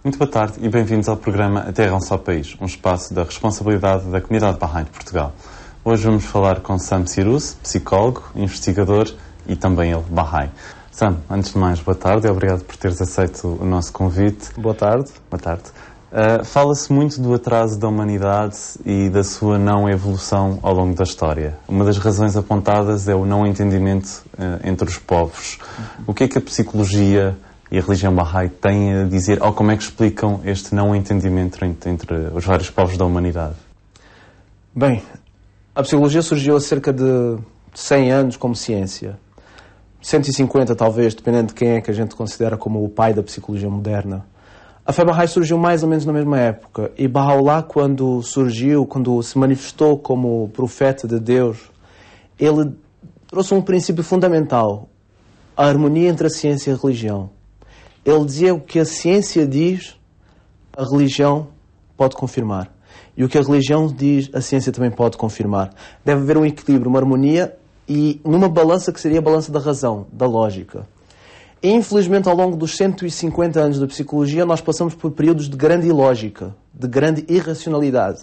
Muito boa tarde e bem-vindos ao programa A Terra é um Só País, um espaço da responsabilidade da comunidade Bahá'í de Portugal. Hoje vamos falar com Sam Cirus, psicólogo, investigador e também ele Bahá'í. Sam, antes de mais, boa tarde e obrigado por teres aceito o nosso convite. Boa tarde. Boa tarde. Fala-se muito do atraso da humanidade e da sua não evolução ao longo da história. Uma das razões apontadas é o não entendimento entre os povos. O que é que a psicologia e a religião Bahá'í têm a dizer, ou como é que explicam este não entendimento entre os vários povos da humanidade? Bem, a psicologia surgiu há cerca de 100 anos como ciência. 150 talvez, dependendo de quem é que a gente considera como o pai da psicologia moderna. A fé Bahá'í surgiu mais ou menos na mesma época. E Baha'u'lláh, quando surgiu, quando se manifestou como profeta de Deus, ele trouxe um princípio fundamental: a harmonia entre a ciência e a religião. Ele dizia: o que a ciência diz, a religião pode confirmar. E o que a religião diz, a ciência também pode confirmar. Deve haver um equilíbrio, uma harmonia, e numa balança que seria a balança da razão, da lógica. E, infelizmente, ao longo dos 150 anos da psicologia, nós passamos por períodos de grande ilógica, de grande irracionalidade,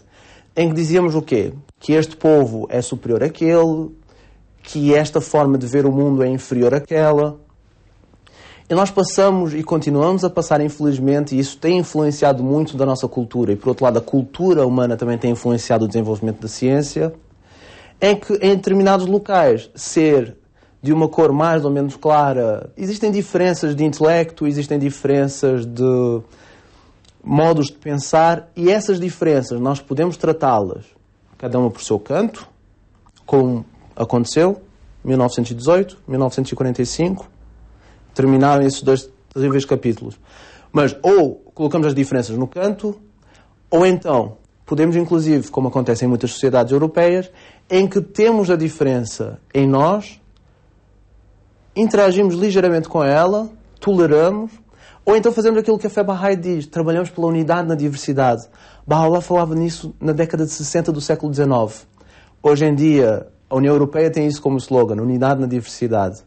em que dizíamos o quê? Que este povo é superior àquele, que esta forma de ver o mundo é inferior àquela. E nós passamos e continuamos a passar, infelizmente, e isso tem influenciado muito da nossa cultura, e por outro lado a cultura humana também tem influenciado o desenvolvimento da ciência, em que em determinados locais ser de uma cor mais ou menos clara, existem diferenças de intelecto, existem diferenças de modos de pensar, e essas diferenças nós podemos tratá-las, cada uma por seu canto, como aconteceu em 1918, 1945, terminaram esses dois terríveis capítulos. Mas ou colocamos as diferenças no canto, ou então podemos, inclusive, como acontece em muitas sociedades europeias, em que temos a diferença em nós, interagimos ligeiramente com ela, toleramos, ou então fazemos aquilo que a fé Bahá'í diz: trabalhamos pela unidade na diversidade. Baha'u'lláh falava nisso na década de 60 do século XIX. Hoje em dia, a União Europeia tem isso como slogan: unidade na diversidade,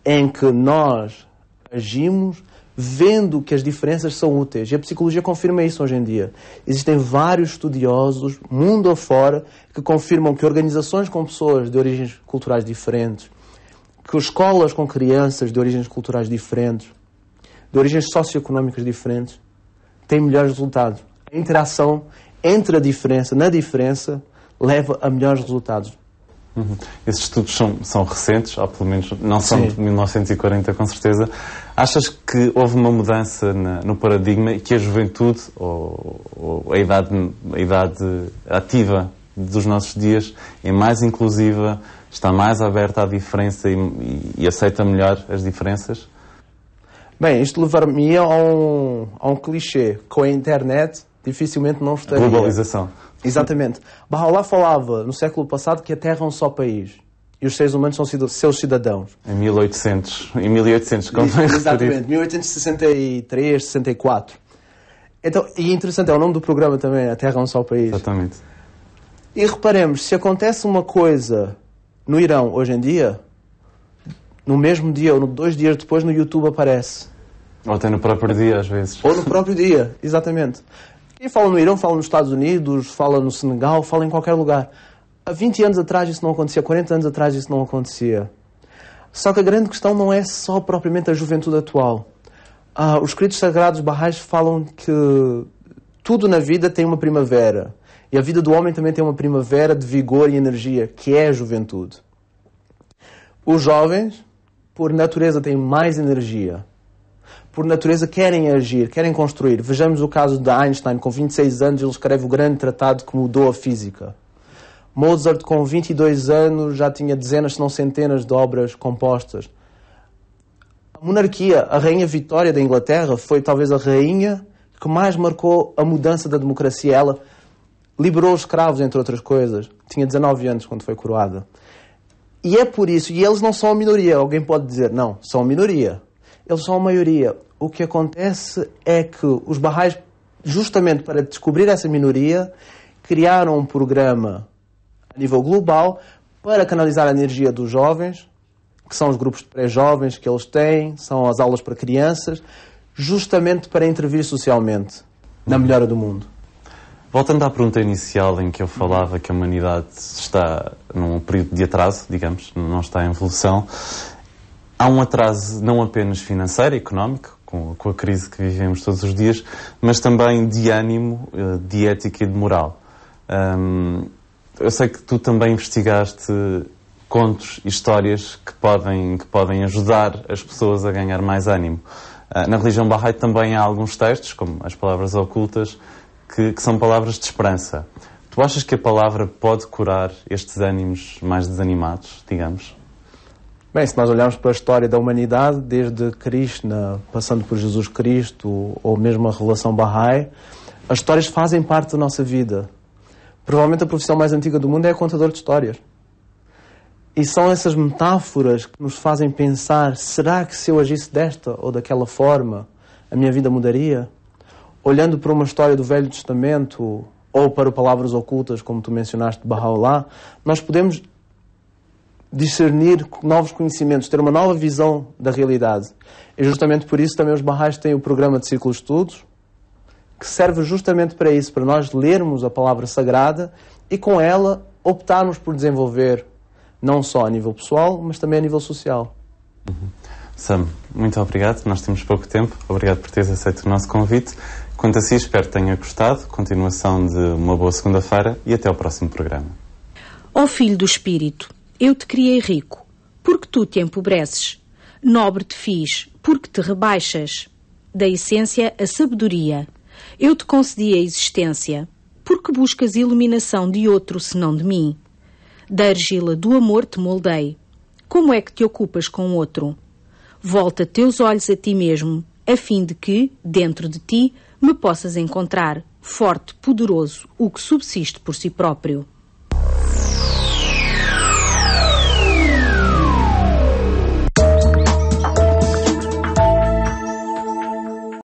em que nós agimos vendo que as diferenças são úteis. E a psicologia confirma isso hoje em dia. Existem vários estudiosos, mundo afora, que confirmam que organizações com pessoas de origens culturais diferentes, que escolas com crianças de origens culturais diferentes, de origens socioeconómicas diferentes, têm melhores resultados. A interação entre a diferença, na diferença, leva a melhores resultados. Esses estudos são recentes, ou pelo menos não são de 1940, com certeza. Achas que houve uma mudança no paradigma e que a juventude, ou a idade ativa dos nossos dias, é mais inclusiva, está mais aberta à diferença e aceita melhor as diferenças? Bem, isto levar-me a um clichê. Com a internet, dificilmente não estaria. Globalização. Exatamente. Baha'u'lláh falava no século passado que a Terra é um só país e os seres humanos são seus cidadãos. Em 1800, como bem exatamente, 1863, 64. Então, e interessante, é o nome do programa também, A Terra é um Só País. Exatamente. E reparemos, se acontece uma coisa no Irão hoje em dia, no mesmo dia ou 2 dias depois no YouTube aparece. Ou até no próprio dia, às vezes. Ou no próprio dia, exatamente. Quem fala no Irão, fala nos Estados Unidos, fala no Senegal, fala em qualquer lugar. Há 20 anos atrás isso não acontecia, 40 anos atrás isso não acontecia. Só que a grande questão não é só propriamente a juventude atual. Os escritos sagrados Bahá'ís falam que tudo na vida tem uma primavera. E a vida do homem também tem uma primavera de vigor e energia, que é a juventude. Os jovens, por natureza, têm mais energia. Por natureza querem agir, querem construir. Vejamos o caso de Einstein. Com 26 anos ele escreve o grande tratado que mudou a física. Mozart, com 22 anos, já tinha dezenas, se não centenas de obras compostas. A monarquia, a Rainha Vitória da Inglaterra, foi talvez a rainha que mais marcou a mudança da democracia. Ela liberou os escravos, entre outras coisas. Tinha 19 anos quando foi coroada. E é por isso, e eles não são a minoria. Alguém pode dizer, não, são a minoria. Eles são a maioria. O que acontece é que os Bahá'ís, justamente para descobrir essa minoria, criaram um programa a nível global para canalizar a energia dos jovens, que são os grupos de pré-jovens que eles têm, são as aulas para crianças, justamente para intervir socialmente na melhora do mundo. Voltando à pergunta inicial em que eu falava que a humanidade está num período de atraso, digamos, não está em evolução, há um atraso não apenas financeiro, económico, com a crise que vivemos todos os dias, mas também de ânimo, de ética e de moral. Eu sei que tu também investigaste contos e histórias que podem ajudar as pessoas a ganhar mais ânimo. Na religião Bahá'í também há alguns textos, como as palavras ocultas, que são palavras de esperança. Tu achas que a palavra pode curar estes ânimos mais desanimados, digamos? Bem, se nós olharmos para a história da humanidade, desde Krishna, passando por Jesus Cristo, ou mesmo a relação Bahá'í, as histórias fazem parte da nossa vida. Provavelmente a profissão mais antiga do mundo é a contador de histórias. E são essas metáforas que nos fazem pensar, será que se eu agisse desta ou daquela forma, a minha vida mudaria? Olhando para uma história do Velho Testamento, ou para palavras ocultas, como tu mencionaste, de Baha'u'lláh, nós podemos discernir novos conhecimentos, ter uma nova visão da realidade. E justamente por isso também os Bahá'ís têm o programa de ciclo de estudos, que serve justamente para isso, para nós lermos a palavra sagrada e com ela optarmos por desenvolver não só a nível pessoal, mas também a nível social. Sam, muito obrigado. Nós temos pouco tempo. Obrigado por teres aceito o nosso convite. Quanto a si, espero que tenha gostado. Continuação de uma boa segunda-feira e até ao próximo programa. Ó Filho do Espírito, eu te criei rico, porque tu te empobreces. Nobre te fiz, porque te rebaixas. Da essência a sabedoria. Eu te concedi a existência, porque buscas iluminação de outro senão de mim. Da argila do amor te moldei. Como é que te ocupas com outro? Volta teus olhos a ti mesmo, a fim de que, dentro de ti, me possas encontrar, forte, poderoso, o que subsiste por si próprio.